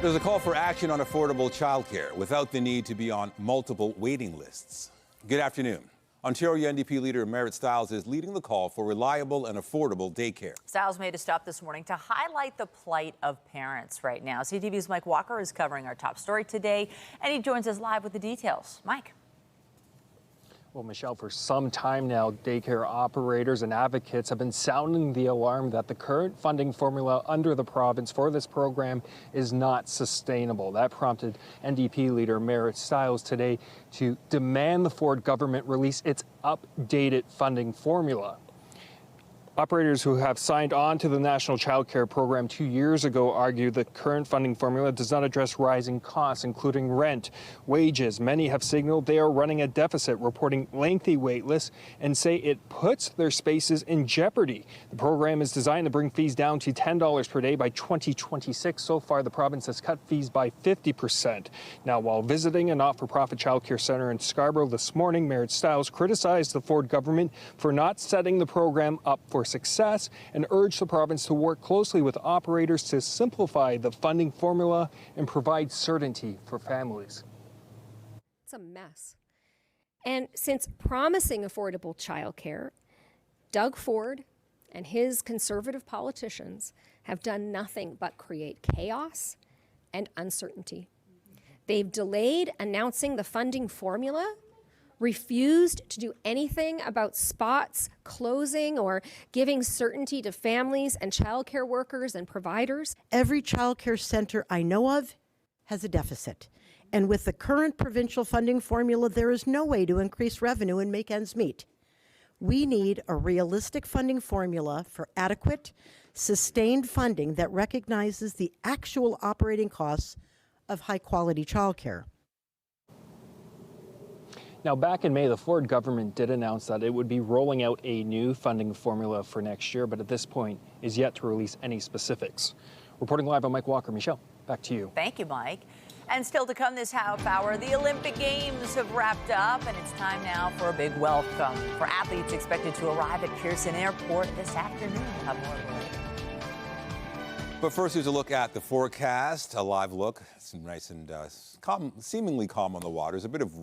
There's a call for action on affordable childcare without the need to be on multiple waiting lists. Good afternoon. Ontario NDP leader Marit Stiles is leading the call for reliable and affordable daycare. Stiles made a stop this morning to highlight the plight of parents right now. CTV's Mike Walker is covering our top story today, and he joins us live with the details. Mike. Well, Michelle, for some time now, daycare operators and advocates have been sounding the alarm that the current funding formula under the province for this program is not sustainable. That prompted NDP leader Marit Stiles today to demand the Ford government release its updated funding formula. Operators who have signed on to the National Childcare Program 2 years ago argue the current funding formula does not address rising costs, including rent, wages. Many have signaled they are running a deficit, reporting lengthy wait lists, and say it puts their spaces in jeopardy. The program is designed to bring fees down to $10 per day by 2026. So far, the province has cut fees by 50%. Now, while visiting a not-for-profit childcare center in Scarborough this morning, Marit Stiles criticized the Ford government for not setting the program up for success and urged the province to work closely with operators to simplify the funding formula and provide certainty for families. It's a mess. And since promising affordable childcare, Doug Ford and his conservative politicians have done nothing but create chaos and uncertainty. They've delayed announcing the funding formula, refused to do anything about spots closing or giving certainty to families and childcare workers and providers. Every childcare center I know of has a deficit. And with the current provincial funding formula, there is no way to increase revenue and make ends meet. We need a realistic funding formula for adequate, sustained funding that recognizes the actual operating costs of high-quality childcare. Now, back in May, the Ford government did announce that it would be rolling out a new funding formula for next year, but at this point is yet to release any specifics. Reporting live, I'm Mike Walker. Michelle, back to you. Thank you, Mike. And still to come this half hour, the Olympic Games have wrapped up, and it's time now for a big welcome for athletes expected to arrive at Pearson Airport this afternoon. We'll have more of it. But first, here's a look at the forecast. A live look. It's nice and calm, seemingly calm on the waters. A bit of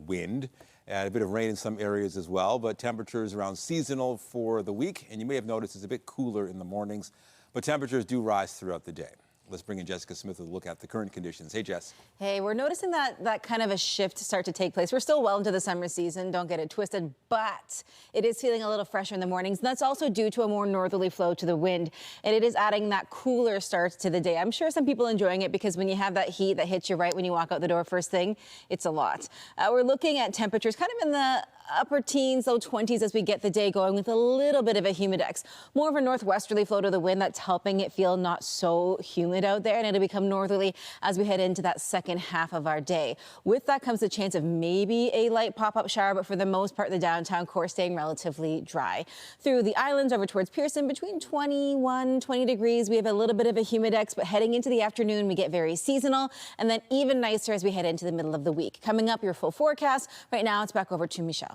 wind and a bit of rain in some areas as well. But temperatures around seasonal for the week. And you may have noticed it's a bit cooler in the mornings. But temperatures do rise throughout the day. Let's bring in Jessica Smith with a look at the current conditions. Hey, Jess. Hey, we're noticing that kind of a shift start to take place. We're still well into the summer season, don't get it twisted, but it is feeling a little fresher in the mornings. And that's also due to a more northerly flow to the wind. And it is adding that cooler start to the day. I'm sure some people enjoying it because when you have that heat that hits you right when you walk out the door first thing, it's a lot. We're looking at temperatures kind of in the upper teens, low 20s as we get the day going with a little bit of a humidex. More of a northwesterly flow to the wind that's helping it feel not so humid out there, and it'll become northerly as we head into that second half of our day. With that comes the chance of maybe a light pop-up shower, but for the most part, the downtown core staying relatively dry. Through the islands over towards Pearson, between 20 degrees, we have a little bit of a humidex, but heading into the afternoon, we get very seasonal, and then even nicer as we head into the middle of the week. Coming up, your full forecast. Right now, it's back over to Michelle.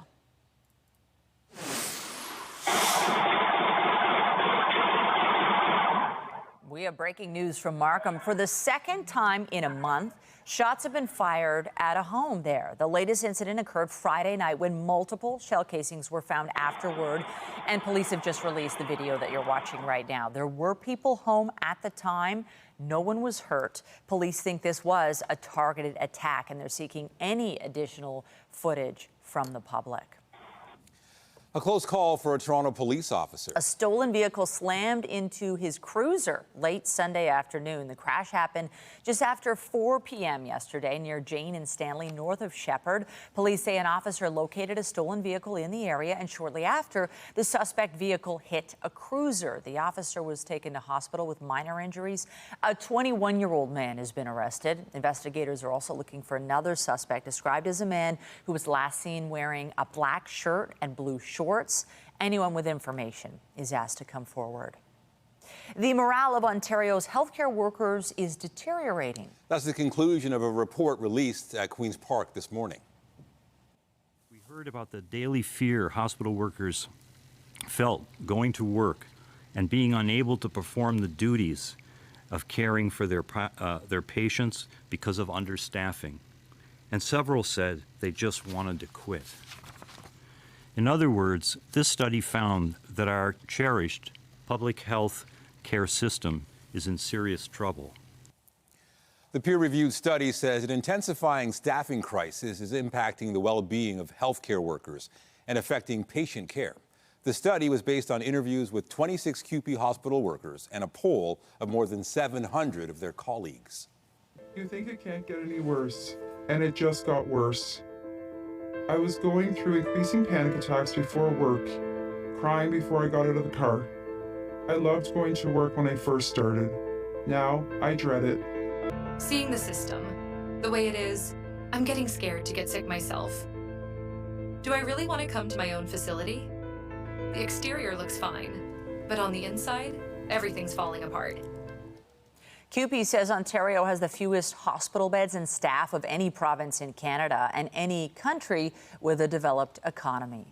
We have breaking news from Markham. For the second time in a month, shots have been fired at a home there. The latest incident occurred Friday night when multiple shell casings were found afterward, and police have just released the video that you're watching right now. There were people home at the time. No one was hurt. Police think this was a targeted attack, and they're seeking any additional footage from the public. A close call for a Toronto police officer. A stolen vehicle slammed into his cruiser late Sunday afternoon. The crash happened just after 4 p.m. yesterday near Jane and Stanley, north of Shepherd. Police say an officer located a stolen vehicle in the area, and shortly after, the suspect vehicle hit a cruiser. The officer was taken to hospital with minor injuries. A 21-year-old man has been arrested. Investigators are also looking for another suspect, described as a man who was last seen wearing a black shirt and blue shorts. Anyone with information is asked to come forward. The morale of Ontario's healthcare workers is deteriorating. That's the conclusion of a report released at Queen's Park this morning. We heard about the daily fear hospital workers felt going to work and being unable to perform the duties of caring for their patients because of understaffing. And several said they just wanted to quit. In other words, this study found that our cherished public health care system is in serious trouble. The peer-reviewed study says an intensifying staffing crisis is impacting the well-being of healthcare workers and affecting patient care. The study was based on interviews with 26 CUPE hospital workers and a poll of more than 700 of their colleagues. You think it can't get any worse, and it just got worse. I was going through increasing panic attacks before work, crying before I got out of the car. I loved going to work when I first started. Now, I dread it. Seeing the system, the way it is, I'm getting scared to get sick myself. Do I really want to come to my own facility? The exterior looks fine, but on the inside, everything's falling apart. CUPE says Ontario has the fewest hospital beds and staff of any province in Canada and any country with a developed economy.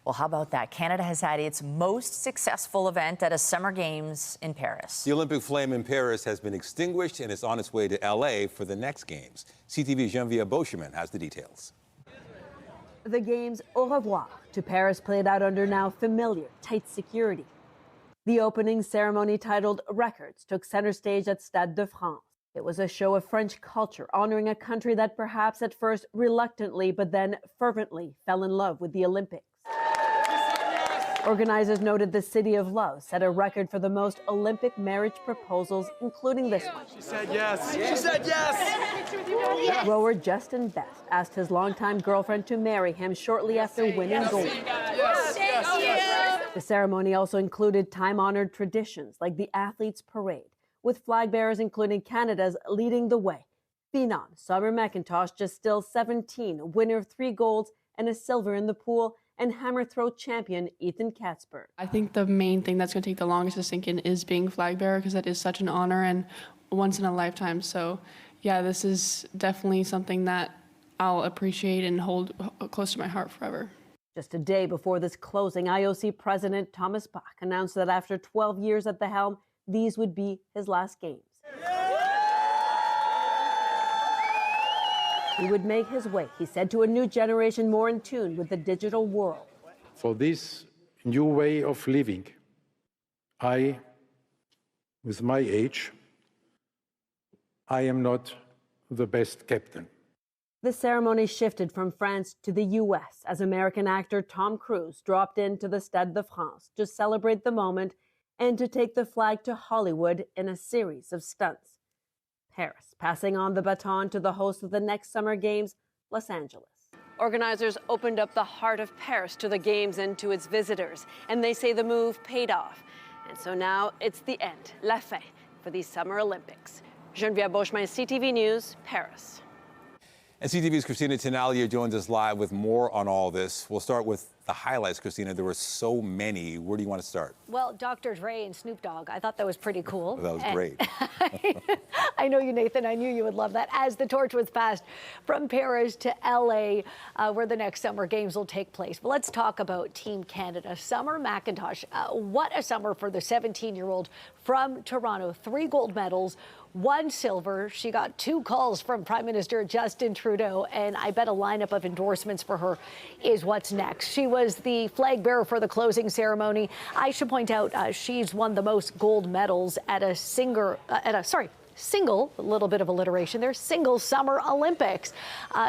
Well, how about that? Canada has had its most successful event at a Summer Games in Paris. The Olympic flame in Paris has been extinguished and is on its way to LA for the next games. CTV's Geneviève Beauchemin has the details. The games au revoir to Paris played out under now familiar tight security. The opening ceremony titled Records took center stage at Stade de France. It was a show of French culture honoring a country that perhaps at first reluctantly but then fervently fell in love with the Olympics. Organizers noted the City of Love set a record for the most Olympic marriage proposals, including this one. She said yes. She said yes. Rower Justin Best asked his longtime girlfriend to marry him shortly after winning gold. The ceremony also included time-honored traditions like the Athletes' Parade, with flag bearers including Canada's leading the way. Phenom Summer McIntosh, just still 17, winner of 3 golds and a silver in the pool, and hammer throw champion Ethan Katzberg. I think the main thing that's going to take the longest to sink in is being flag bearer, because that is such an honor and once in a lifetime. So yeah, this is definitely something that I'll appreciate and hold close to my heart forever. Just a day before this closing, IOC President Thomas Bach announced that after 12 years at the helm, these would be his last games. He would make his way, he said, to a new generation more in tune with the digital world. For this new way of living, I, with my age, I am not the best captain. The ceremony shifted from France to the U.S. as American actor Tom Cruise dropped into the Stade de France to celebrate the moment and to take the flag to Hollywood in a series of stunts. Paris passing on the baton to the host of the next Summer Games, Los Angeles. Organizers opened up the heart of Paris to the Games and to its visitors, and they say the move paid off. And so now it's the end, la fin, for these Summer Olympics. Geneviève Beauchemin, CTV News, Paris. And CTV's Christina Tenalia joins us live with more on all this. We'll start with the highlights, Christina. There were so many. Where do you want to start? Well, Dr. Dre and Snoop Dogg, I thought that was pretty cool. That was great. I know you, Nathan. I knew you would love that. As the torch was passed from Paris to LA, where the next Summer Games will take place. But let's talk about Team Canada. Summer McIntosh, what a summer for the 17-year-old from Toronto. 3 gold medals, 1 silver. She got 2 calls from Prime Minister Justin Trudeau, and I bet a lineup of endorsements for her is what's next. She was the flag bearer for the closing ceremony. I should point out she's won the most gold medals at a single, a little bit of alliteration there, single Summer Olympics.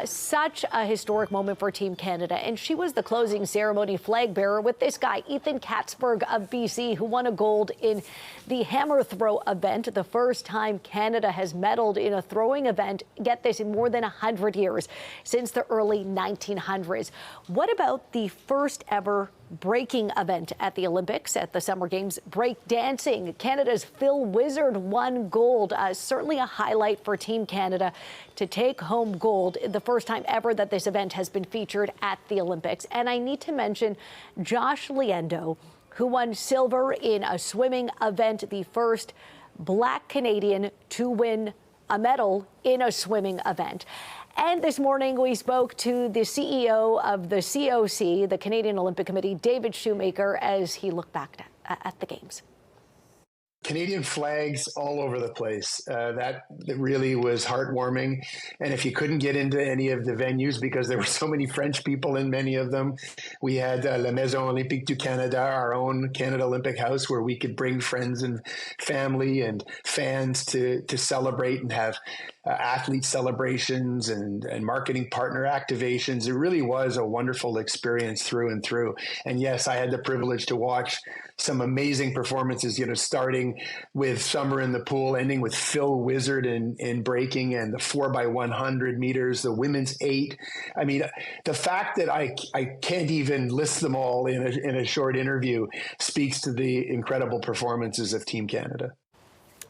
Such a historic moment for Team Canada. And she was the closing ceremony flag bearer with this guy, Ethan Katzberg of BC, who won a gold in the hammer throw event, the first time Canada has medaled in a throwing event, get this, in more than 100 years, since the early 1900s. What about the first ever breaking event at the Olympics, at the Summer Games, break dancing? Canada's Phil Wizard won gold. Certainly a highlight for Team Canada to take home gold, the first time ever that this event has been featured at the Olympics. And I need to mention Josh Liendo, who won silver in a swimming event, the first Black Canadian to win a medal in a swimming event. And this morning, we spoke to the CEO of the COC, the Canadian Olympic Committee, David Shoemaker, as he looked back at the Games. Canadian flags all over the place. That really was heartwarming. And if you couldn't get into any of the venues because there were so many French people in many of them, we had La Maison Olympique du Canada, our own Canada Olympic House, where we could bring friends and family and fans to celebrate and have athlete celebrations and marketing partner activations. It really was a wonderful experience through and through. And yes, I had the privilege to watch some amazing performances, starting with Summer in the pool, ending with Phil Wizard in breaking, and the 4x100 meters, the women's 8. I mean, the fact that I can't even list them all in a short interview speaks to the incredible performances of Team Canada.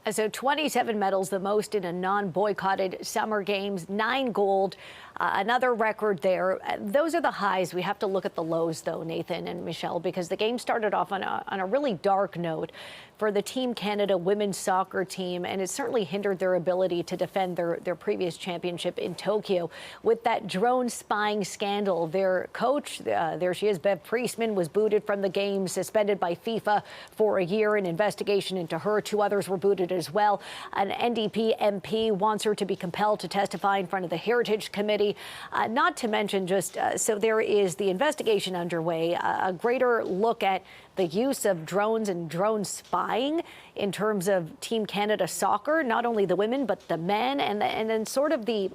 So 27 medals, the most in a non-boycotted Summer Games, 9 gold, another record there. Those are the highs. We have to look at the lows, though, Nathan and Michelle, because the game started off on a really dark note for the Team Canada women's soccer team, and it certainly hindered their ability to defend their previous championship in Tokyo. With that drone spying scandal, their coach, there she is, Bev Priestman, was booted from the game, suspended by FIFA for a year. An investigation into her. 2 others were booted as well. An NDP MP wants her to be compelled to testify in front of the Heritage Committee. Not to mention so there is the investigation underway, a greater look at the use of drones and drone spying in terms of Team Canada soccer, not only the women, but the men, and then sort of the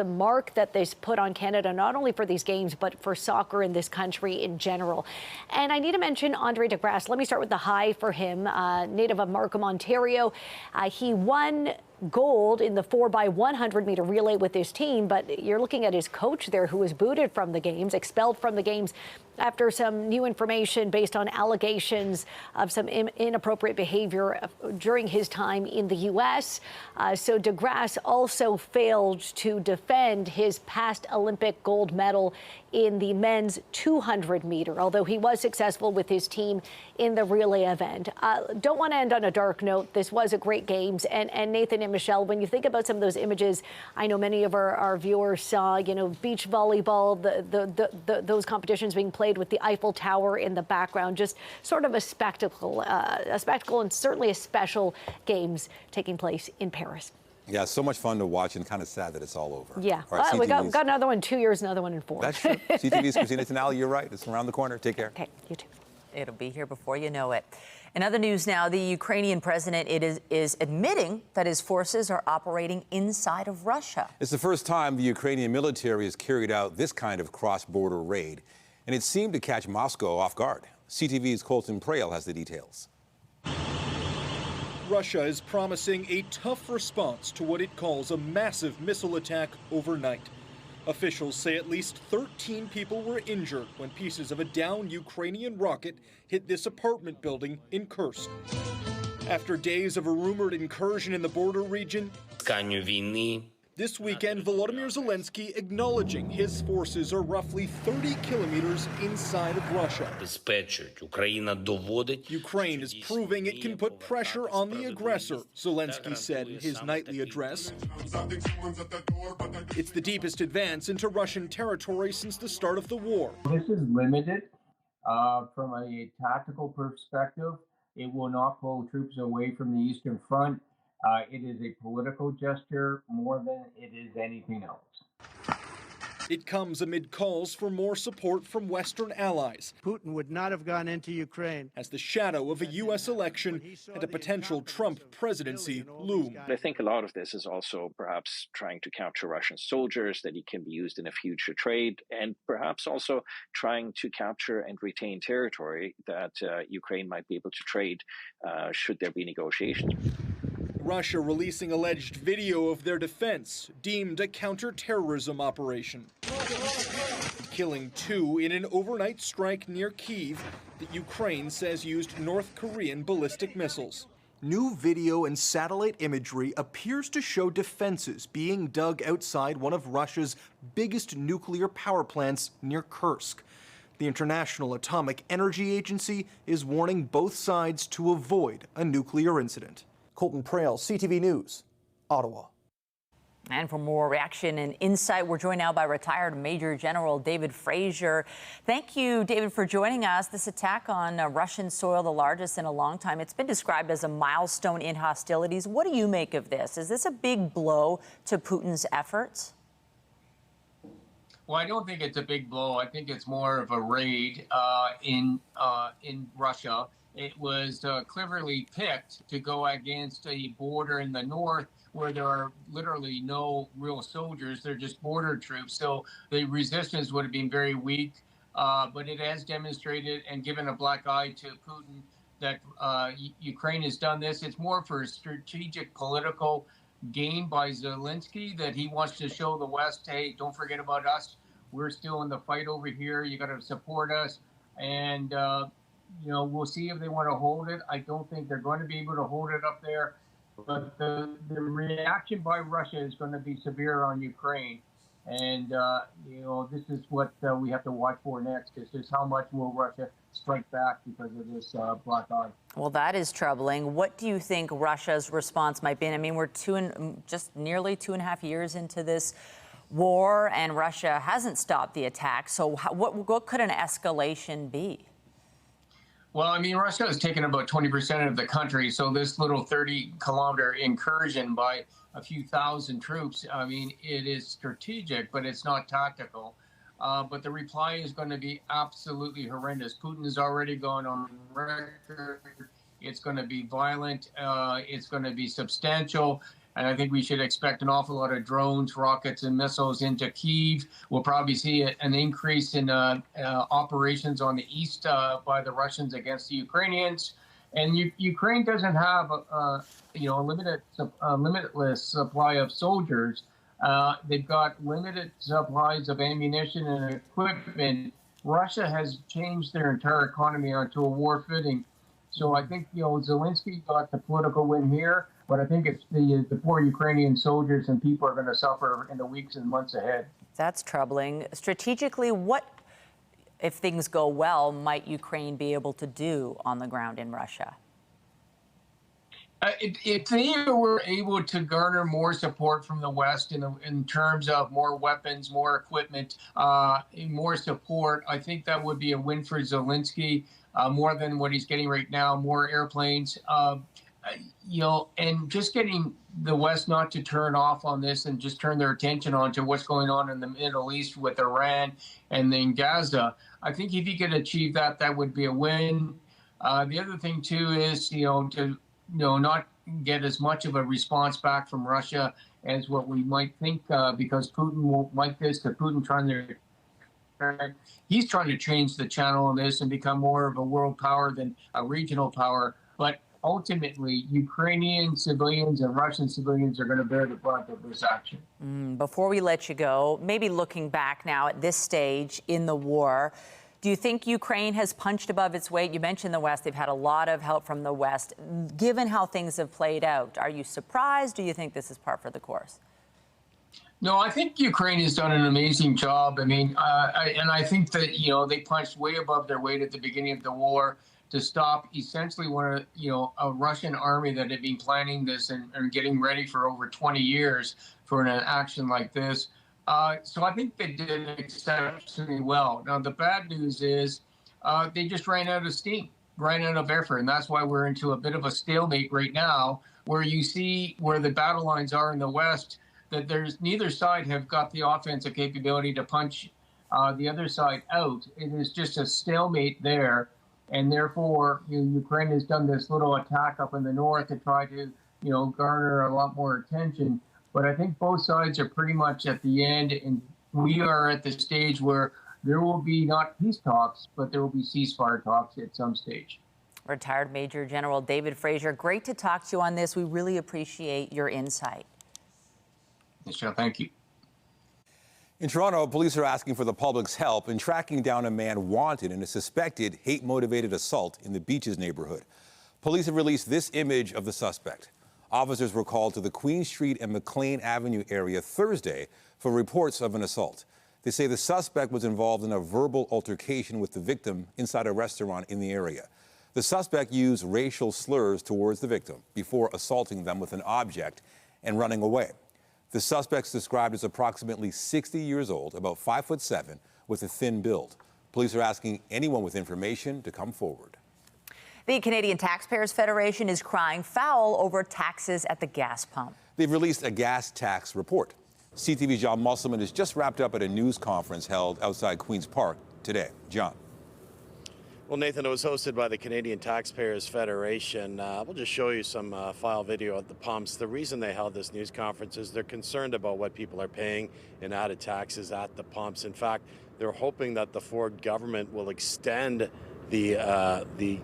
mark that they put on Canada, not only for these games, but for soccer in this country in general. And I need to mention Andre de Grasse. Let me start with the high for him, native of Markham, Ontario. He won gold in the 4x100 meter relay with his team, but you're looking at his coach there, who was booted from the games, expelled from the games after some new information based on allegations of some inappropriate behavior during his time in the U.S. So de Grasse also failed to defend his past Olympic gold medal in the men's 200 meter, although he was successful with his team in the relay event. Don't want to end on a dark note. This was a great games. And Nathan and Michelle, when you think about some of those images, I know many of our viewers saw, beach volleyball, those competitions being played with the Eiffel Tower in the background, just sort of a spectacle and certainly a special games taking place in Paris. Yeah, so much fun to watch and kind of sad that it's all over. Yeah. All right, we got another one in 2 years, another one in 4. That's true. CTV's Christina Tenali, you're right. It's around the corner. Take care. Okay, you too. It'll be here before you know it. In other news now, the Ukrainian president is admitting that his forces are operating inside of Russia. It's the first time the Ukrainian military has carried out this kind of cross-border raid, and it seemed to catch Moscow off guard. CTV's Colton Prale has the details. Russia is promising a tough response to what it calls a massive missile attack overnight. Officials say at least 13 people were injured when pieces of a downed Ukrainian rocket hit this apartment building in Kursk. After days of a rumored incursion in the border region, this weekend, Volodymyr Zelensky acknowledging his forces are roughly 30 kilometers inside of Russia. Ukraine is proving it can put pressure on the aggressor, Zelensky said in his nightly address. It's the deepest advance into Russian territory since the start of the war. This is limited from a tactical perspective. It will not pull troops away from the Eastern Front. It is a political gesture more than it is anything else. It comes amid calls for more support from Western allies. Putin would not have gone into Ukraine. As the shadow of a U.S. election and a potential Trump presidency loom. I think a lot of this is also perhaps trying to capture Russian soldiers that can be used in a future trade, and perhaps also trying to capture and retain territory that Ukraine might be able to trade should there be negotiations. Russia releasing alleged video of their defense, deemed a counter-terrorism operation. Killing 2 in an overnight strike near Kyiv that Ukraine says used North Korean ballistic missiles. New video and satellite imagery appears to show defenses being dug outside one of Russia's biggest nuclear power plants near Kursk. The International Atomic Energy Agency is warning both sides to avoid a nuclear incident. Colton Prale, CTV News, Ottawa. And for more reaction and insight, we're joined now by retired Major General David Fraser. Thank you, David, for joining us. This attack on Russian soil, the largest in a long time, it's been described as a milestone in hostilities. What do you make of this? Is this a big blow to Putin's efforts? Well, I don't think it's a big blow. I think it's more of a raid in Russia. It was cleverly picked to go against a border in the north where there are literally no real soldiers. They're just border troops. So the resistance would have been very weak. But it has demonstrated and given a black eye to Putin that Ukraine has done this. It's more for a strategic political gain by Zelensky, that he wants to show the West, hey, don't forget about us. We're still in the fight over here. You got to support us. And, we'll see if they want to hold it. I don't think they're going to be able to hold it up there. But the reaction by Russia is going to be severe on Ukraine. And, this is what we have to watch for next. Is just how much will Russia strike back because of this black eye. Well, that is troubling. What do you think Russia's response might be? I mean, we're just nearly 2.5 years into this war, and Russia hasn't stopped the attack. So what could an escalation be? Well, I mean, Russia has taken about 20% of the country. So this little 30-kilometer incursion by a few thousand troops, I mean, it is strategic, but it's not tactical. But the reply is going to be absolutely horrendous. Putin has already gone on record. It's going to be violent. It's going to be substantial. And I think we should expect an awful lot of drones, rockets, and missiles into Kyiv. We'll probably see an increase in operations on the east by the Russians against the Ukrainians. And Ukraine doesn't have a limitless supply of soldiers. They've got limited supplies of ammunition and equipment. Russia has changed their entire economy onto a war footing. So I think, Zelensky got the political win here, but I think it's the poor Ukrainian soldiers and people are going to suffer in the weeks and months ahead. That's troubling. Strategically, what, if things go well, might Ukraine be able to do on the ground in Russia? If they were able to garner more support from the West in terms of more weapons, more equipment, more support, I think that would be a win for Zelensky, more than what he's getting right now, more airplanes. And just getting the West not to turn off on this and just turn their attention on to what's going on in the Middle East with Iran and then Gaza. I think if he could achieve that, that would be a win. The other thing, too, is, to not get as much of a response back from Russia as what we might think, because Putin won't like this, that he's trying to change the channel on this and become more of a world power than a regional power. But ultimately, Ukrainian civilians and Russian civilians are going to bear the brunt of this action. Before we let you go, maybe looking back now at this stage in the war, do you think Ukraine has punched above its weight? You mentioned the West. They've had a lot of help from the West. Given how things have played out, are you surprised? Do you think this is par for the course? No, I think Ukraine has done an amazing job. I mean, I think that, they punched way above their weight at the beginning of the war to stop essentially a Russian army that had been planning this and getting ready for over 20 years for an action like this. So I think they did exceptionally well. Now, the bad news is they just ran out of steam, ran out of effort. And that's why we're into a bit of a stalemate right now, where you see where the battle lines are in the West, that there's neither side have got the offensive capability to punch the other side out. It is just a stalemate there. And therefore, Ukraine has done this little attack up in the north to try to, garner a lot more attention. But I think both sides are pretty much at the end, and we are at the stage where there will be not peace talks, but there will be ceasefire talks at some stage. Retired Major General David Fraser, great to talk to you on this. We really appreciate your insight. Michelle, thank you. In Toronto, police are asking for the public's help in tracking down a man wanted in a suspected hate-motivated assault in the Beaches neighborhood. Police have released this image of the suspect. Officers were called to the Queen Street and McLean Avenue area Thursday for reports of an assault. They say the suspect was involved in a verbal altercation with the victim inside a restaurant in the area. The suspect used racial slurs towards the victim before assaulting them with an object and running away. The suspect's described as approximately 60 years old, about 5'7", with a thin build. Police are asking anyone with information to come forward. The Canadian Taxpayers Federation is crying foul over taxes at the gas pump. They've released a gas tax report. CTV's John Musselman has just wrapped up at a news conference held outside Queen's Park today. John. Well, Nathan, it was hosted by the Canadian Taxpayers Federation. We'll just show you some file video at the pumps. The reason they held this news conference is they're concerned about what people are paying in added taxes at the pumps. In fact, they're hoping that the Ford government will extend the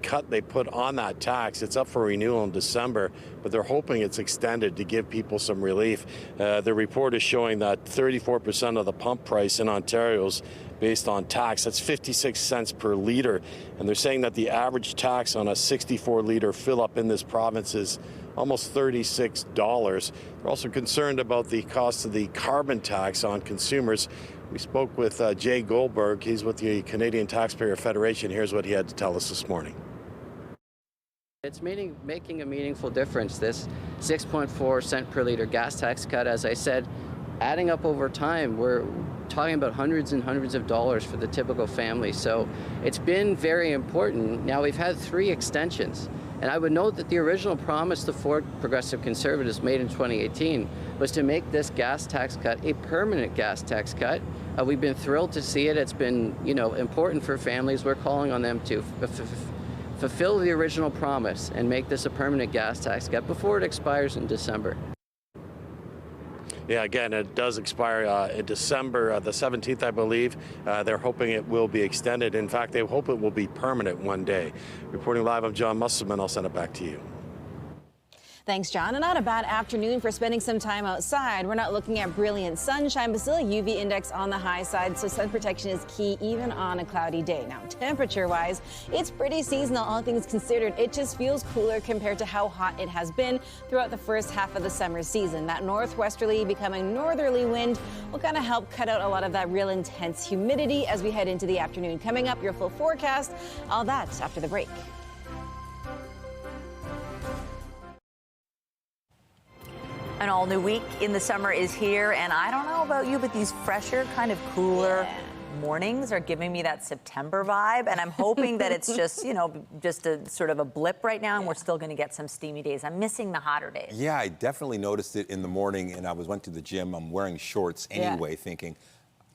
cut they put on that tax. It's up for renewal in December, but they're hoping it's extended to give people some relief. The report is showing that 34% of the pump price in Ontario is based on tax. That's 56 cents per litre. And they're saying that the average tax on a 64-litre fill-up in this province is almost $36. They're also concerned about the cost of the carbon tax on consumers. We spoke with Jay Goldberg. He's with the Canadian Taxpayer Federation. Here's what he had to tell us this morning. It's making a meaningful difference. This 6.4 cent per litre gas tax cut, as I said, adding up over time, we're talking about hundreds and hundreds of dollars for the typical family. So it's been very important. Now we've had 3 extensions. And I would note that the original promise the Ford Progressive Conservatives made in 2018 was to make this gas tax cut a permanent gas tax cut. We've been thrilled to see it. It's been, important for families. We're calling on them to fulfill the original promise and make this a permanent gas tax cut before it expires in December. Yeah, again, it does expire in December the 17th, I believe. They're hoping it will be extended. In fact, they hope it will be permanent one day. Reporting live, I'm John Musselman. I'll send it back to you. Thanks, John. And not a bad afternoon for spending some time outside. We're not looking at brilliant sunshine, but still a UV index on the high side, so sun protection is key even on a cloudy day. Now, temperature-wise, it's pretty seasonal, all things considered. It just feels cooler compared to how hot it has been throughout the first half of the summer season. That northwesterly becoming northerly wind will kind of help cut out a lot of that real intense humidity as we head into the afternoon. Coming up, your full forecast, all that after the break. An all-new week in the summer is here, and I don't know about you, but these fresher, kind of cooler mornings are giving me that September vibe, and I'm hoping that it's just, just a sort of a blip right now, and we're still going to get some steamy days. I'm missing the hotter days. Yeah, I definitely noticed it in the morning, and I went to the gym. I'm wearing shorts anyway, thinking,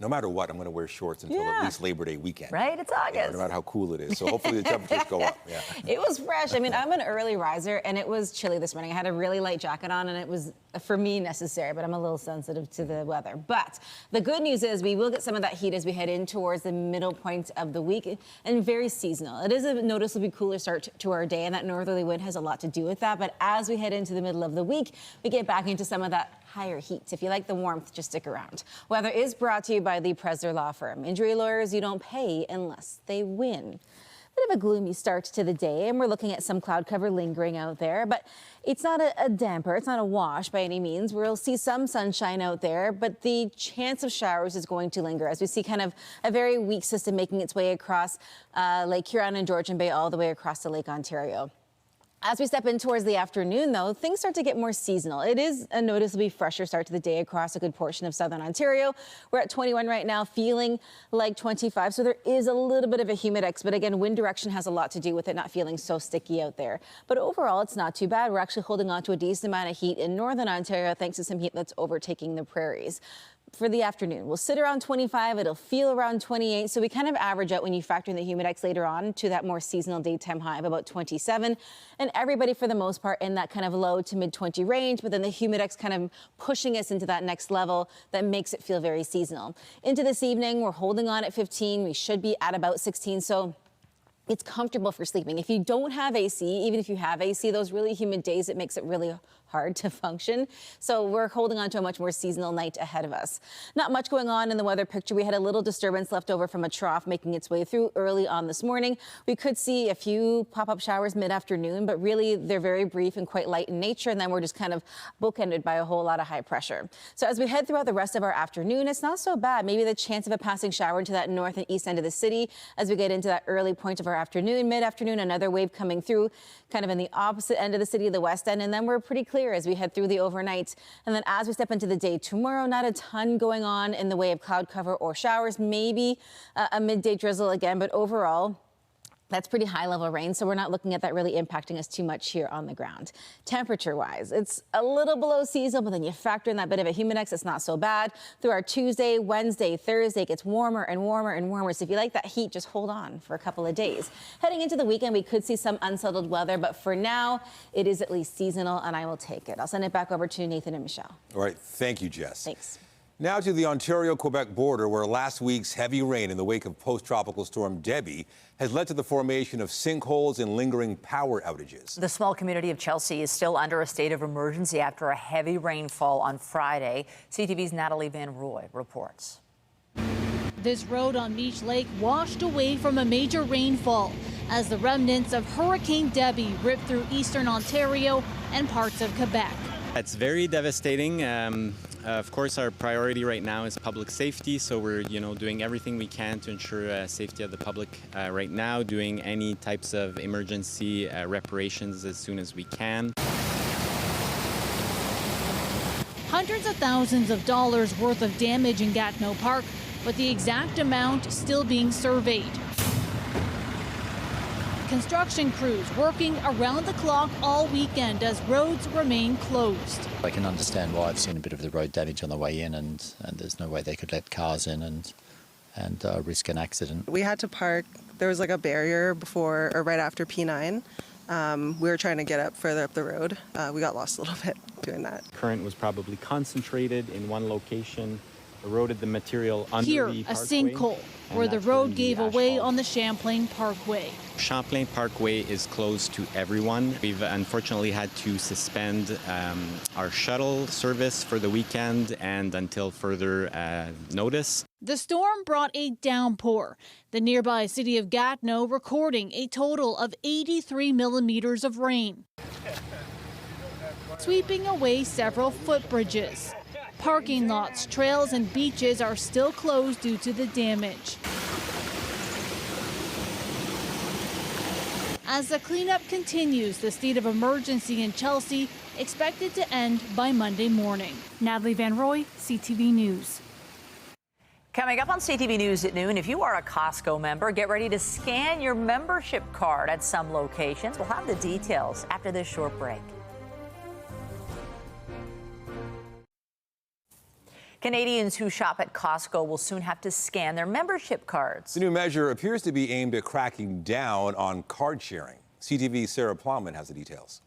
no matter what, I'm going to wear shorts until at least Labor Day weekend. Right? It's August. No matter how cool it is. So hopefully the temperatures go up. Yeah. It was fresh. I mean, I'm an early riser, and it was chilly this morning. I had a really light jacket on, and it was, for me, necessary, but I'm a little sensitive to the weather. But the good news is we will get some of that heat as we head in towards the middle point of the week, and very seasonal. It is a noticeably cooler start to our day, and that northerly wind has a lot to do with that. But as we head into the middle of the week, we get back into some of that higher heat. If you like the warmth, just stick around. Weather is brought to you by the Presler Law Firm. Injury lawyers you don't pay unless they win. Bit of a gloomy start to the day, and we're looking at some cloud cover lingering out there, but it's not a damper, it's not a wash by any means. We'll see some sunshine out there, but the chance of showers is going to linger as we see kind of a very weak system making its way across Lake Huron and Georgian Bay all the way across to Lake Ontario. As we step in towards the afternoon, though, things start to get more seasonal. It is a noticeably fresher start to the day across a good portion of southern Ontario. We're at 21 right now, feeling like 25, so there is a little bit of a humidex, but again, wind direction has a lot to do with it not feeling so sticky out there. But overall, it's not too bad. We're actually holding on to a decent amount of heat in northern Ontario thanks to some heat that's overtaking the prairies. For the afternoon, we'll sit around 25. It'll feel around 28. So we kind of average out when you factor in the humidex later on to that more seasonal daytime high of about 27. And everybody, for the most part, in that kind of low to mid 20 range. But then the humidex kind of pushing us into that next level that makes it feel very seasonal. Into this evening, we're holding on at 15. We should be at about 16. So it's comfortable for sleeping. If you don't have AC, even if you have AC, those really humid days, it makes it really hard to function. So we're holding on to a much more seasonal night ahead of us. Not much going on in the weather picture. We had a little disturbance left over from a trough making its way through early on this morning. We could see a few pop-up showers mid-afternoon, but really they're very brief and quite light in nature. And then we're just kind of bookended by a whole lot of high pressure. So as we head throughout the rest of our afternoon, it's not so bad. Maybe the chance of a passing shower into that north and east end of the city as we get into that early point of our afternoon, mid-afternoon, another wave coming through kind of in the opposite end of the city, the west end. And then we're pretty clear as we head through the overnight. And then as we step into the day tomorrow, not a ton going on in the way of cloud cover or showers, maybe a midday drizzle again, but overall, that's pretty high level rain, so we're not looking at that really impacting us too much here on the ground. Temperature wise, it's a little below seasonal, but then you factor in that bit of a humidex, it's not so bad. Through our Tuesday, Wednesday, Thursday, it gets warmer and warmer and warmer. So if you like that heat, just hold on for a couple of days. Heading into the weekend, we could see some unsettled weather, but for now, it is at least seasonal, and I will take it. I'll send it back over to Nathan and Michelle. All right, thank you, Jess. Thanks. Now to the Ontario-Quebec border, where last week's heavy rain in the wake of post-tropical storm Debbie has led to the formation of sinkholes and lingering power outages. The small community of Chelsea is still under a state of emergency after a heavy rainfall on Friday. CTV's Natalie Van Roy reports. This road on Beach Lake washed away from a major rainfall as the remnants of Hurricane Debbie ripped through eastern Ontario and parts of Quebec. It's very devastating. Of course, our priority right now is public safety, so we're doing everything we can to ensure safety of the public right now, doing any types of emergency reparations as soon as we can. Hundreds of thousands of dollars worth of damage in Gatineau Park, but the exact amount still being surveyed. Construction crews working around the clock all weekend as roads remain closed. I can understand why I've seen a bit of the road damage on the way in, and there's no way they could let cars in and risk an accident. We had to park. There was like a barrier before or right after P9. We were trying to get up further up the road. We got lost a little bit doing that. Current was probably concentrated in one location, eroded the material under Here, the a parkway, sinkhole where the road gave away on the Champlain Parkway. Champlain Parkway is closed to everyone. We've unfortunately had to suspend our shuttle service for the weekend and until further notice. The storm brought a downpour. The nearby city of Gatineau recording a total of 83 millimeters of rain, sweeping away several footbridges. Parking lots, trails, and beaches are still closed due to the damage. As the cleanup continues, the state of emergency in Chelsea expected to end by Monday morning. Natalie Van Roy, CTV News. Coming up on CTV News at noon, if you are a Costco member, get ready to scan your membership card at some locations. We'll have the details after this short break. Canadians who shop at Costco will soon have to scan their membership cards. The new measure appears to be aimed at cracking down on card sharing. CTV's Sarah Plowman has the details.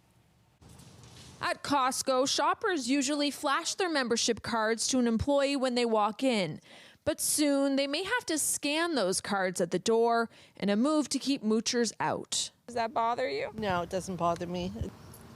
At Costco, shoppers usually flash their membership cards to an employee when they walk in. But soon they may have to scan those cards at the door in a move to keep moochers out. Does that bother you? No, it doesn't bother me.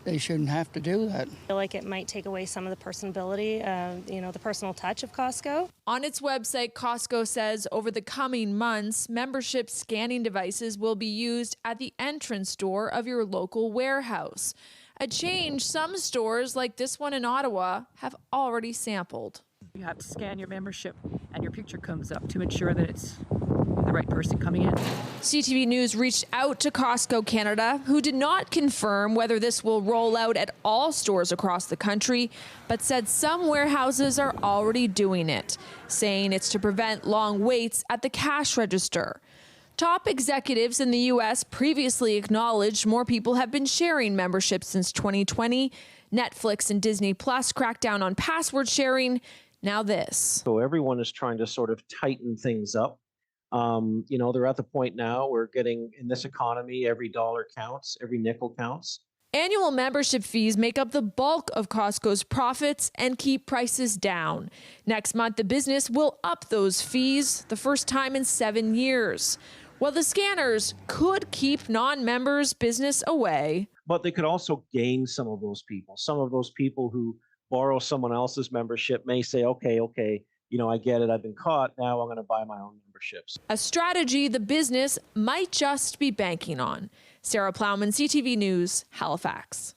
They shouldn't have to do that. I feel like it might take away some of the personability, the personal touch of Costco. On its website, Costco says over the coming months, membership scanning devices will be used at the entrance door of your local warehouse. A change some stores, like this one in Ottawa, have already sampled. You have to scan your membership and your picture comes up to ensure that it's the right person coming in. CTV News reached out to Costco Canada, who did not confirm whether this will roll out at all stores across the country, but said some warehouses are already doing it, saying it's to prevent long waits at the cash register. Top executives in the U.S. previously acknowledged more people have been sharing memberships since 2020. Netflix and Disney Plus cracked down on password sharing. Now this. So everyone is trying to sort of tighten things up. They're at the point now where getting in this economy, every dollar counts, every nickel counts. Annual membership fees make up the bulk of Costco's profits and keep prices down. Next month, the business will up those fees, the first time in 7 years. Well, the scanners could keep non-members' business away. But they could also gain some of those people. Some of those people who borrow someone else's membership may say, okay, I get it, I've been caught, now I'm going to buy my own memberships. A strategy the business might just be banking on. Sarah Plowman, CTV News, Halifax.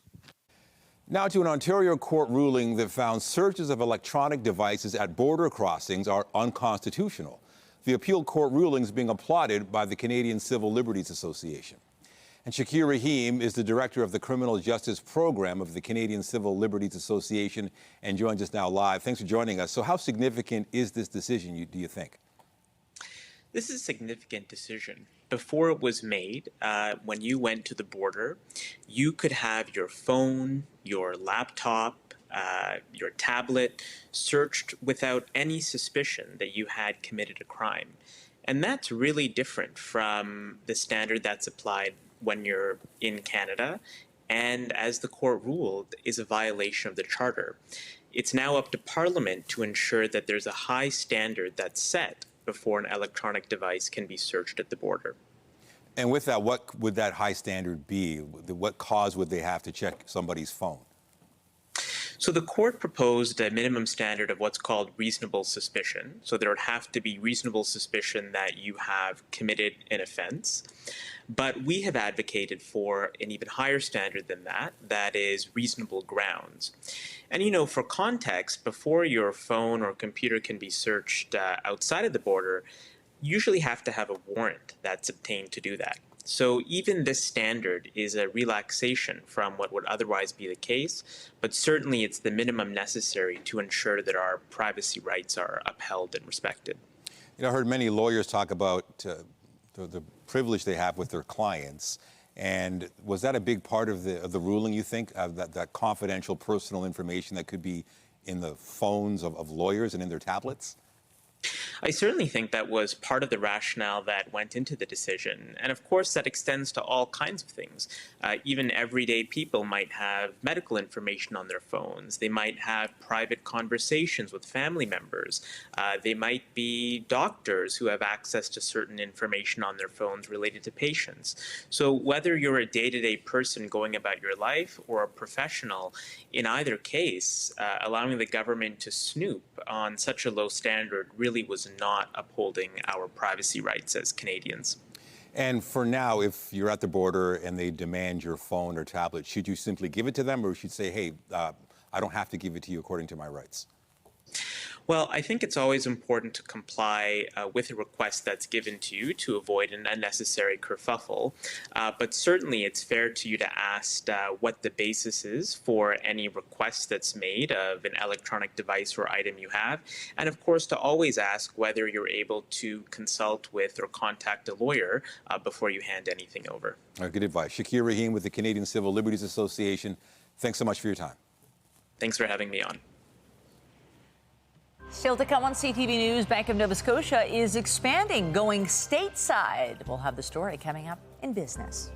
Now to an Ontario court ruling that found searches of electronic devices at border crossings are unconstitutional. The appeal court ruling is being applauded by the Canadian Civil Liberties Association. And Shakir Rahim is the director of the Criminal Justice Program of the Canadian Civil Liberties Association and joins us now live. Thanks for joining us. So how significant is this decision, do you think? This is a significant decision. Before it was made, when you went to the border, you could have your phone, your laptop, your tablet searched without any suspicion that you had committed a crime. And that's really different from the standard that's applied when you're in Canada, and as the court ruled, is a violation of the Charter. It's now up to Parliament to ensure that there's a high standard that's set before an electronic device can be searched at the border. And with that, what would that high standard be? What cause would they have to check somebody's phone? So the court proposed a minimum standard of what's called reasonable suspicion. So there would have to be reasonable suspicion that you have committed an offense. But we have advocated for an even higher standard than that, that is reasonable grounds. And, you know, for context, before your phone or computer can be searched outside of the border, you usually have to have a warrant that's obtained to do that. So even this standard is a relaxation from what would otherwise be the case, but certainly it's the minimum necessary to ensure that our privacy rights are upheld and respected. You know, I heard many lawyers talk about the privilege they have with their clients. And was that a big part of the ruling, you think, that confidential personal information that could be in the phones of lawyers and in their tablets? I certainly think that was part of the rationale that went into the decision. And of course, that extends to all kinds of things. Even everyday people might have medical information on their phones. They might have private conversations with family members. They might be doctors who have access to certain information on their phones related to patients. So whether you're a day-to-day person going about your life or a professional, in either case, allowing the government to snoop on such a low standard really was not upholding our privacy rights as Canadians. And for now, if you're at the border and they demand your phone or tablet, should you simply give it to them, or should you say, hey, I don't have to give it to you according to my rights? Well, I think it's always important to comply with a request that's given to you to avoid an unnecessary kerfuffle. But certainly it's fair to you to ask what the basis is for any request that's made of an electronic device or item you have. And of course, to always ask whether you're able to consult with or contact a lawyer before you hand anything over. Good advice. Shakir Rahim with the Canadian Civil Liberties Association. Thanks so much for your time. Thanks for having me on. Still to come on CTV News, Bank of Nova Scotia is expanding, going stateside. We'll have the story coming up in business.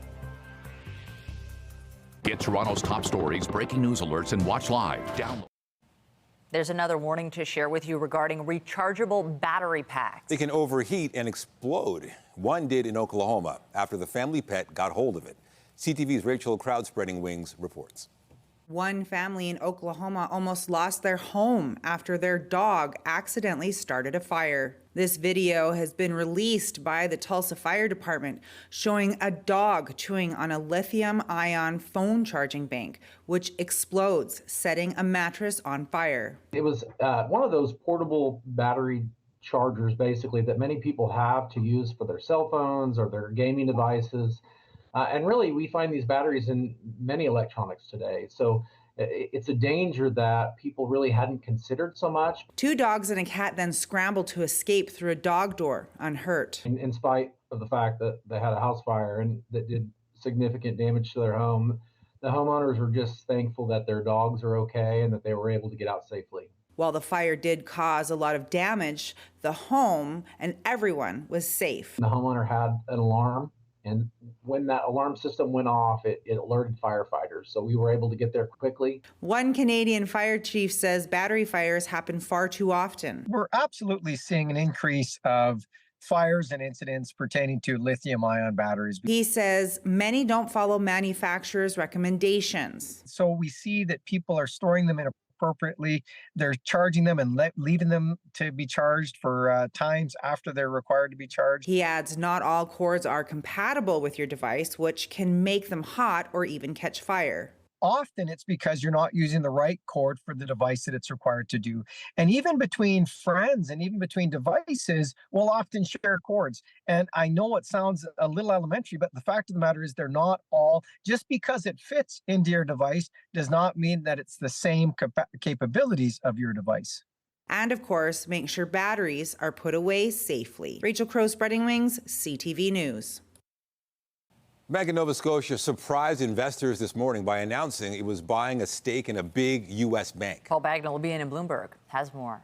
Get Toronto's top stories, breaking news alerts, and watch live. Download. There's another warning to share with you regarding rechargeable battery packs. They can overheat and explode. One did in Oklahoma after the family pet got hold of it. CTV's Rachel Crowdspreading-Wings reports. One family in Oklahoma almost lost their home after their dog accidentally started a fire. This video has been released by the Tulsa Fire Department showing a dog chewing on a lithium-ion phone charging bank, which explodes, setting a mattress on fire. It was one of those portable battery chargers, basically, that many people have to use for their cell phones or their gaming devices. And really, we find these batteries in many electronics today. So it's a danger that people really hadn't considered so much. Two dogs and a cat then scrambled to escape through a dog door unhurt. In spite of the fact that they had a house fire and that did significant damage to their home, the homeowners were just thankful that their dogs are okay and that they were able to get out safely. While the fire did cause a lot of damage, the home and everyone was safe. The homeowner had an alarm. And when that alarm system went off, it alerted firefighters. So we were able to get there quickly. One Canadian fire chief says battery fires happen far too often. We're absolutely seeing an increase of fires and incidents pertaining to lithium-ion batteries. He says many don't follow manufacturers' recommendations. So we see that people are storing them inappropriately. They're charging them and leaving them to be charged for times after they're required to be charged. He adds not all cords are compatible with your device, which can make them hot or even catch fire. Often it's because you're not using the right cord for the device that it's required to do. And even between friends and even between devices, we'll often share cords. And I know it sounds a little elementary, but the fact of the matter is they're not all. Just because it fits into your device does not mean that it's the same capabilities of your device. And of course, make sure batteries are put away safely. Rachel Crowe, Spreading Wings, CTV News. Bank of Nova Scotia surprised investors this morning by announcing it was buying a stake in a big U.S. bank. Paul Bagnall, BNN in Bloomberg, has more.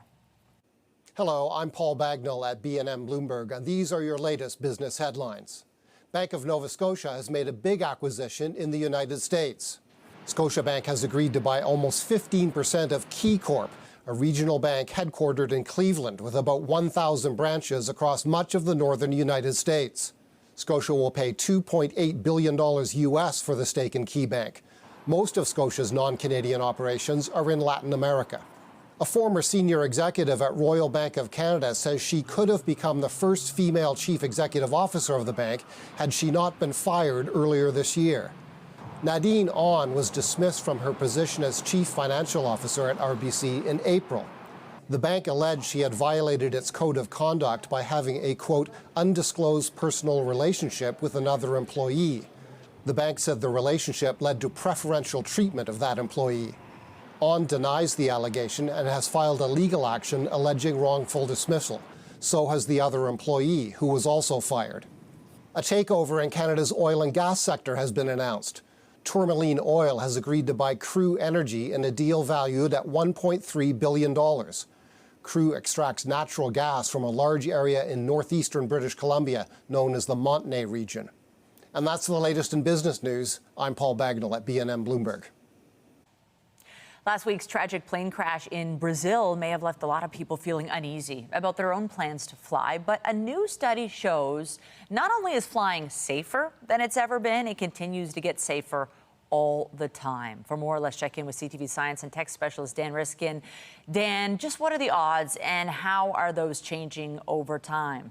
Hello, I'm Paul Bagnall at BNN Bloomberg, and these are your latest business headlines. Bank of Nova Scotia has made a big acquisition in the United States. Scotiabank has agreed to buy almost 15% of KeyCorp, a regional bank headquartered in Cleveland with about 1,000 branches across much of the northern United States. Scotia will pay $2.8 billion US for the stake in KeyBank. Most of Scotia's non-Canadian operations are in Latin America. A former senior executive at Royal Bank of Canada says she could have become the first female chief executive officer of the bank had she not been fired earlier this year. Nadine Ahn was dismissed from her position as chief financial officer at RBC in April. The bank alleged she had violated its code of conduct by having a, quote, undisclosed personal relationship with another employee. The bank said the relationship led to preferential treatment of that employee. Ahn denies the allegation and has filed a legal action alleging wrongful dismissal. So has the other employee, who was also fired. A takeover in Canada's oil and gas sector has been announced. Tourmaline Oil has agreed to buy Crew Energy in a deal valued at $1.3 billion. Crew extracts natural gas from a large area in northeastern British Columbia known as the Montney region. And that's the latest in business news. I'm Paul Bagnall at BNN Bloomberg. Last week's tragic plane crash in Brazil may have left a lot of people feeling uneasy about their own plans to fly, but a new study shows not only is flying safer than it's ever been, it continues to get safer all the time. For more, let's check in with CTV science and tech specialist Dan Riskin. Dan, just what are the odds and how are those changing over time?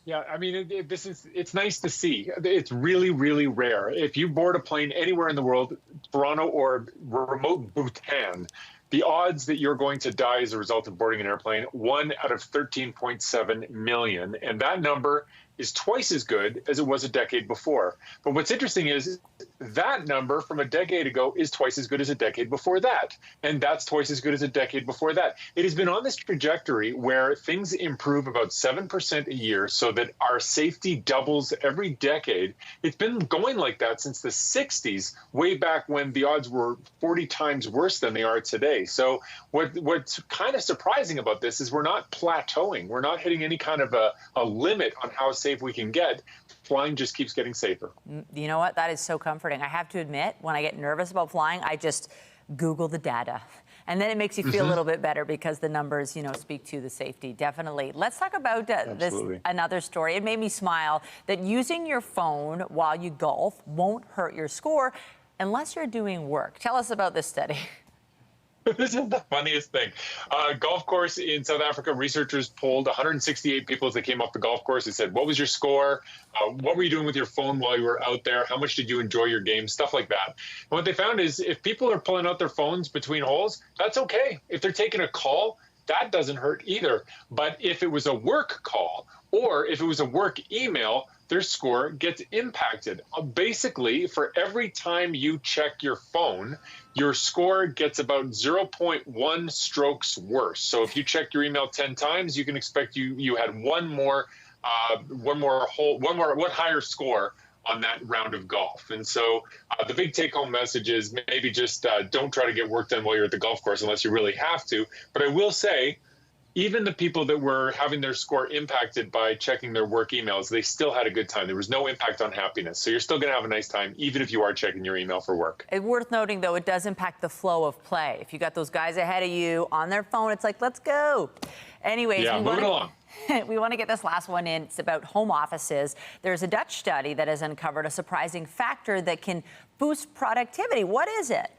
Yeah, I mean, it's nice to see. It's really, really rare. If you board a plane anywhere in the world, Toronto or remote Bhutan, the odds that you're going to die as a result of boarding an airplane, 1 out of 13.7 million. And that number is twice as good as it was a decade before. But what's interesting is that number from a decade ago is twice as good as a decade before that. And that's twice as good as a decade before that. It has been on this trajectory where things improve about 7% a year so that our safety doubles every decade. It's been going like that since the 60s, way back when the odds were 40 times worse than they are today. So what's kind of surprising about this is we're not plateauing. We're not hitting any kind of a limit on how safe we can get. Flying just keeps getting safer. You know what? That is so comforting. I have to admit, when I get nervous about flying, I just Google the data. And then it makes you feel a little bit better because the numbers, speak to the safety. Definitely. Let's talk about another story. It made me smile that using your phone while you golf won't hurt your score unless you're doing work. Tell us about this study. This is the funniest thing. Golf course in South Africa, researchers polled 168 people as they came off the golf course. They said, what was your score? What were you doing with your phone while you were out there? How much did you enjoy your game? Stuff like that. And what they found is if people are pulling out their phones between holes, that's okay. If they're taking a call, that doesn't hurt either. But if it was a work call or if it was a work email, their score gets impacted. Basically, for every time you check your phone, your score gets about 0.1 strokes worse. So if you check your email 10 times, you can expect you had one higher score on that round of golf. And so the big take-home message is maybe just don't try to get work done while you're at the golf course unless you really have to. But I will say, even the people that were having their score impacted by checking their work emails, they still had a good time. There was no impact on happiness. So you're still going to have a nice time, even if you are checking your email for work. It's worth noting, though, it does impact the flow of play. If you got those guys ahead of you on their phone, it's like, let's go. Anyways, yeah, moving along. We want to get this last one in. It's about home offices. There's a Dutch study that has uncovered a surprising factor that can boost productivity. What is it?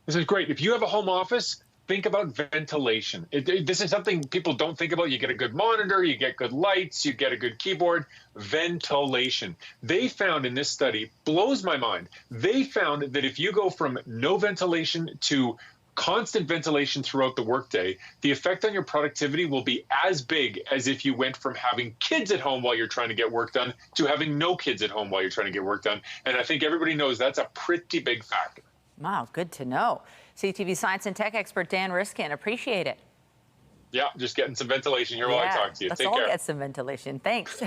This is great. If you have a home office, think about ventilation. This is something people don't think about. You get a good monitor, you get good lights, you get a good keyboard. Ventilation. They found in this study, blows my mind, they found that if you go from no ventilation to constant ventilation throughout the workday, the effect on your productivity will be as big as if you went from having kids at home while you're trying to get work done to having no kids at home while you're trying to get work done. And I think everybody knows that's a pretty big factor. Wow, good to know. CTV science and tech expert Dan Riskin, appreciate it. Yeah, just getting some ventilation here while I talk to you. Let's Take all care. get some ventilation. Thanks.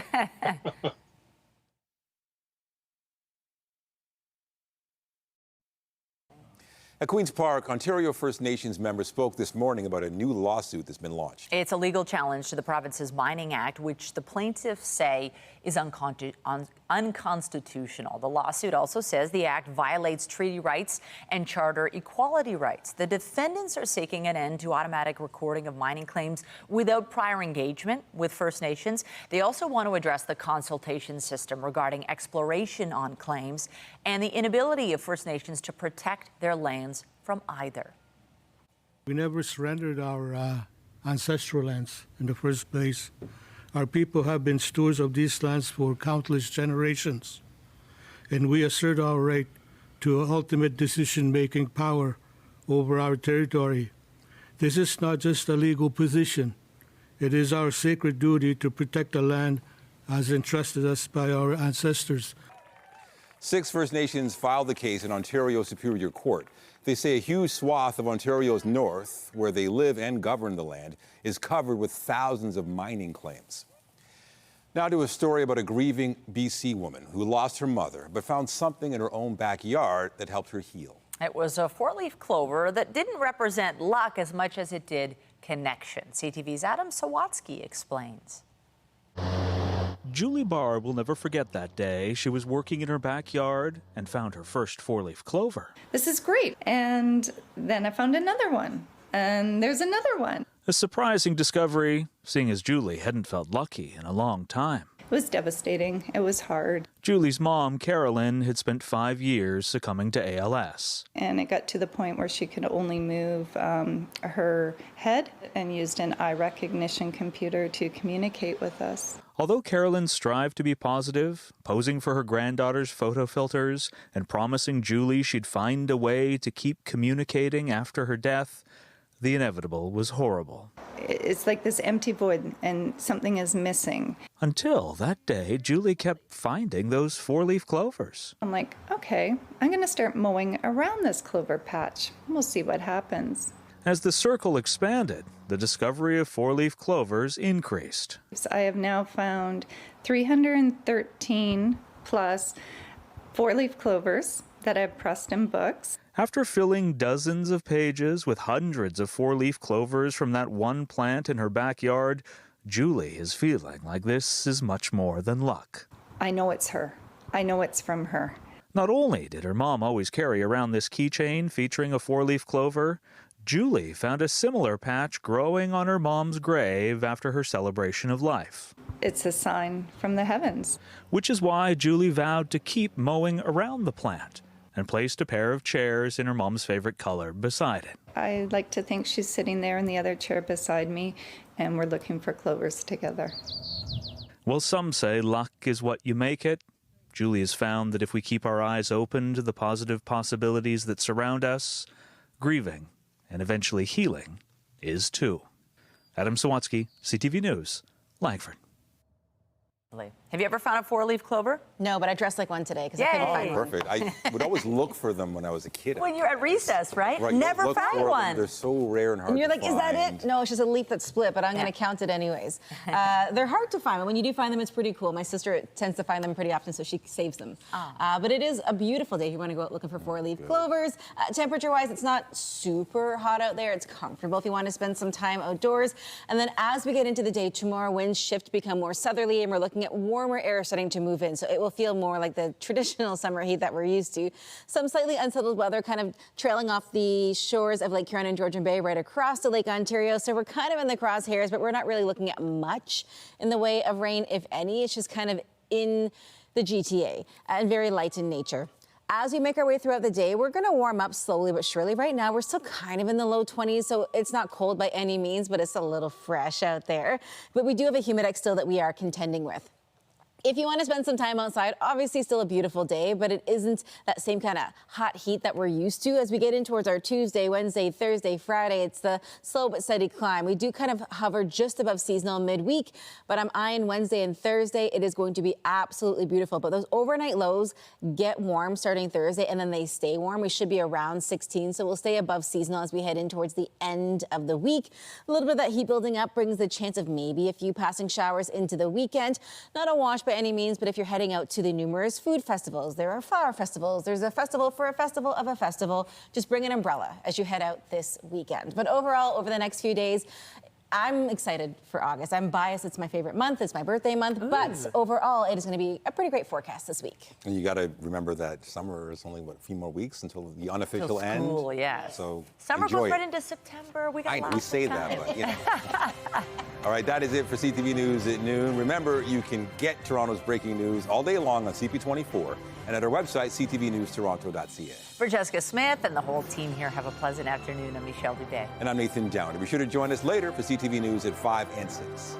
At Queen's Park, Ontario First Nations members spoke this morning about a new lawsuit that's been launched. It's a legal challenge to the province's Mining Act, which the plaintiffs say is unconstitutional. The lawsuit also says the act violates treaty rights and charter equality rights. The defendants are seeking an end to automatic recording of mining claims without prior engagement with First Nations. They also want to address the consultation system regarding exploration on claims and the inability of First Nations to protect their lands from either. We never surrendered our ancestral lands in the first place. Our people have been stewards of these lands for countless generations, and we assert our right to ultimate decision-making power over our territory. This is not just a legal position. It is our sacred duty to protect the land as entrusted us by our ancestors. 6 First Nations filed the case in Ontario Superior Court. They say a huge swath of Ontario's north, where they live and govern the land, is covered with thousands of mining claims. Now to a story about a grieving BC woman who lost her mother but found something in her own backyard that helped her heal. It was a 4-leaf clover that didn't represent luck as much as it did connection. CTV's Adam Sawatsky explains. Julie Barr will never forget that day. She was working in her backyard and found her first 4-leaf clover. This is great. And then I found another one. And there's another one. A surprising discovery, seeing as Julie hadn't felt lucky in a long time. It was devastating. It was hard. Julie's mom, Carolyn, had spent 5 years succumbing to ALS. And it got to the point where she could only move her head and used an eye recognition computer to communicate with us. Although Carolyn strived to be positive, posing for her granddaughter's photo filters and promising Julie she'd find a way to keep communicating after her death, the inevitable was horrible. It's like this empty void and something is missing. Until that day, Julie kept finding those 4-leaf clovers. I'm like, okay, I'm going to start mowing around this clover patch. We'll see what happens. As the circle expanded, the discovery of 4-leaf clovers increased. I have now found 313 plus 4-leaf clovers that I've pressed in books. After filling dozens of pages with hundreds of 4-leaf clovers from that one plant in her backyard, Julie is feeling like this is much more than luck. I know it's her. I know it's from her. Not only did her mom always carry around this keychain featuring a 4-leaf clover, Julie found a similar patch growing on her mom's grave after her celebration of life. It's a sign from the heavens. Which is why Julie vowed to keep mowing around the plant and placed a pair of chairs in her mom's favorite color beside it. I like to think she's sitting there in the other chair beside me, and we're looking for clovers together. Well, some say luck is what you make it. Julie has found that if we keep our eyes open to the positive possibilities that surround us, grieving and eventually healing is too. Adam Sawatsky, CTV News, Langford. Have you ever found a 4-leaf clover? No, but I dressed like one today because I couldn't find one. Perfect. I would always look for them when I was a kid. When you're at recess, right? Right, Never look found for one. them. They're so rare and hard And you're to like, is that find. it? No, it's just a leaf that's split, but I'm going to count it anyways. They're hard to find, but when you do find them, it's pretty cool. My sister tends to find them pretty often, so she saves them. But it is a beautiful day if you want to go out looking for 4-leaf clovers. Temperature-wise, it's not super hot out there. It's comfortable if you want to spend some time outdoors. And then as we get into the day, tomorrow winds shift, become more southerly, and we're looking at warmer air starting to move in. So it will feel more like the traditional summer heat that we're used to. Some slightly unsettled weather kind of trailing off the shores of Lake Huron and Georgian Bay right across to Lake Ontario. So we're kind of in the crosshairs, but we're not really looking at much in the way of rain, if any. It's just kind of in the GTA and very light in nature. As we make our way throughout the day, we're going to warm up slowly but surely. Right now, we're still kind of in the low 20s, so it's not cold by any means, but it's a little fresh out there. But we do have a humidex still that we are contending with. If you want to spend some time outside, obviously still a beautiful day, but it isn't that same kind of hot heat that we're used to. As we get in towards our Tuesday, Wednesday, Thursday, Friday, it's the slow but steady climb. We do kind of hover just above seasonal midweek, but I'm eyeing Wednesday and Thursday. It is going to be absolutely beautiful. But those overnight lows get warm starting Thursday, and then they stay warm. We should be around 16, so we'll stay above seasonal as we head in towards the end of the week. A little bit of that heat building up brings the chance of maybe a few passing showers into the weekend. Not a wash by any means, but if you're heading out to the numerous food festivals, there are flower festivals, there's a festival for a festival of a festival, just bring an umbrella as you head out this weekend. But overall, over the next few days, I'm excited for August. I'm biased. It's my favorite month. It's my birthday month. But overall, it is going to be a pretty great forecast this week. And you got to remember that summer is only, a few more weeks until the unofficial end. School, yes. So summer enjoy goes right it. into September. We got I know, lots we say of time. that, but you know. All right, that is it for CTV News at noon. Remember, you can get Toronto's breaking news all day long on CP24 and at our website, ctvnewstoronto.ca. For Jessica Smith and the whole team here, have a pleasant afternoon. I'm Michelle Dubé. And I'm Nathan Downer. Be sure to join us later for CTV News at 5 and 6.